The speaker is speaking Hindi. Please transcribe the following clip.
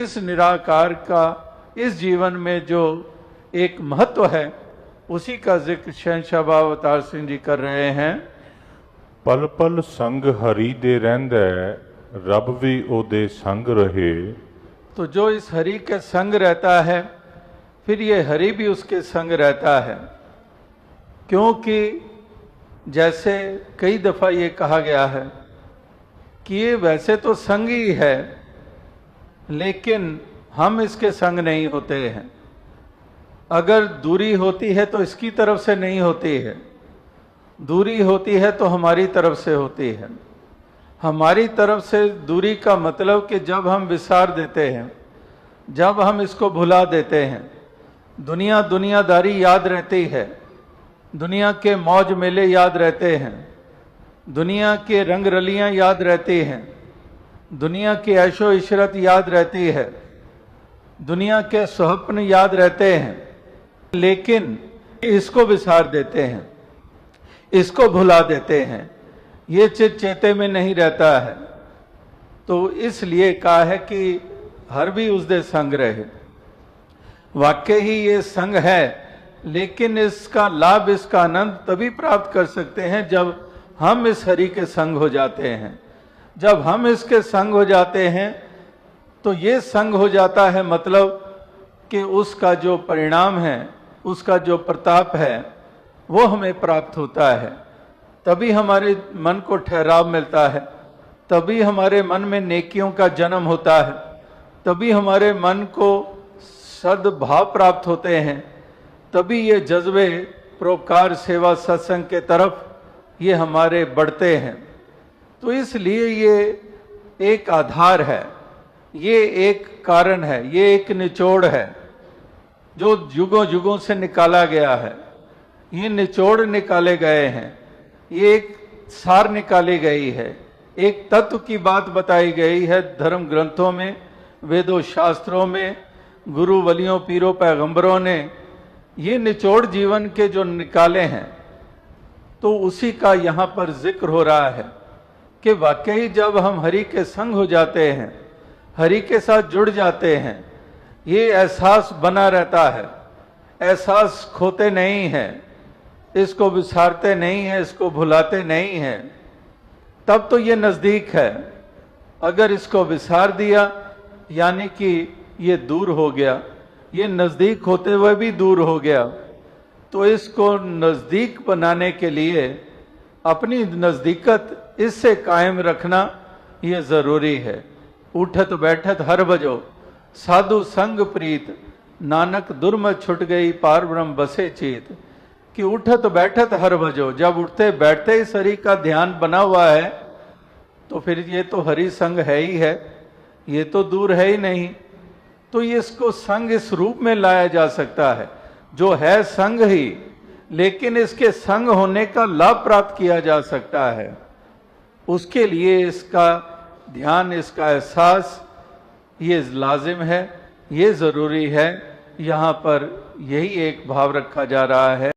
इस निराकार का इस जीवन में जो एक महत्व है उसी का जिक्र शहंशाह बाबा अवतार सिंह जी कर रहे हैं। पल पल संग हरि दे रहिंदा रब भी ओदे संग रहे। तो जो इस हरि के संग रहता है फिर ये हरि भी उसके संग रहता है, क्योंकि जैसे कई दफा ये कहा गया है कि ये वैसे तो संग ही है लेकिन हम इसके संग नहीं होते हैं। अगर दूरी होती है तो इसकी तरफ से नहीं होती है, दूरी होती है तो हमारी तरफ से होती है। हमारी तरफ से दूरी का मतलब कि जब हम विसार देते हैं, जब हम इसको भुला देते हैं, दुनियादारी याद रहती है, दुनिया के मौज मेले याद रहते हैं, दुनिया के रंग रलियां याद रहती हैं, दुनिया की ऐशो इशरत याद रहती है, दुनिया के स्वप्न याद रहते हैं, लेकिन इसको विसार देते हैं, इसको भुला देते हैं, ये चित चेते में नहीं रहता है। तो इसलिए कहा है कि हर भी उसदे संग रहे। वाकई ही ये संग है, लेकिन इसका लाभ, इसका आनंद तभी प्राप्त कर सकते हैं जब हम इस हरि के संग हो जाते हैं। जब हम इसके संग हो जाते हैं तो ये संग हो जाता है, मतलब कि उसका जो परिणाम है, उसका जो प्रताप है वो हमें प्राप्त होता है। तभी हमारे मन को ठहराव मिलता है, तभी हमारे मन में नेकियों का जन्म होता है, तभी हमारे मन को सद्भाव प्राप्त होते हैं, तभी ये जज्बे परोपकार सेवा सत्संग के तरफ ये हमारे बढ़ते हैं। तो इसलिए ये एक आधार है, ये एक कारण है, ये एक निचोड़ है जो युगों युगों से निकाला गया है। ये निचोड़ निकाले गए हैं, ये एक सार निकाली गई है, एक तत्व की बात बताई गई है धर्म ग्रंथों में, वेदों शास्त्रों में, गुरु वलियों पीरों पैगंबरों ने ये निचोड़ जीवन के जो निकाले हैं। तो उसी का यहाँ पर जिक्र हो रहा है कि वाकई जब हम हरि के संग हो जाते हैं, हरि के साथ जुड़ जाते हैं, ये एहसास बना रहता है, एहसास खोते नहीं हैं, इसको विसारते नहीं हैं, इसको भुलाते नहीं हैं, तब तो ये नज़दीक है। अगर इसको विसार दिया यानी कि ये दूर हो गया, ये नज़दीक होते हुए भी दूर हो गया। तो इसको नज़दीक बनाने के लिए अपनी नज़दीकत इससे कायम रखना ये ज़रूरी है। उठत बैठत हर बजो साधु संग प्रीत, नानक दुर्मत छुट गई पार ब्रह्म बसे चेत। कि उठत बैठत हर बजो, जब उठते बैठते ही हरि का ध्यान बना हुआ है तो फिर ये तो हरि संग है ही है, ये तो दूर है ही नहीं। तो ये इसको संग इस रूप में लाया जा सकता है जो है संग ही, लेकिन इसके संग होने का लाभ प्राप्त किया जा सकता है। उसके लिए इसका ध्यान, इसका एहसास ये लाजिम है, ये ज़रूरी है। यहाँ पर यही एक भाव रखा जा रहा है।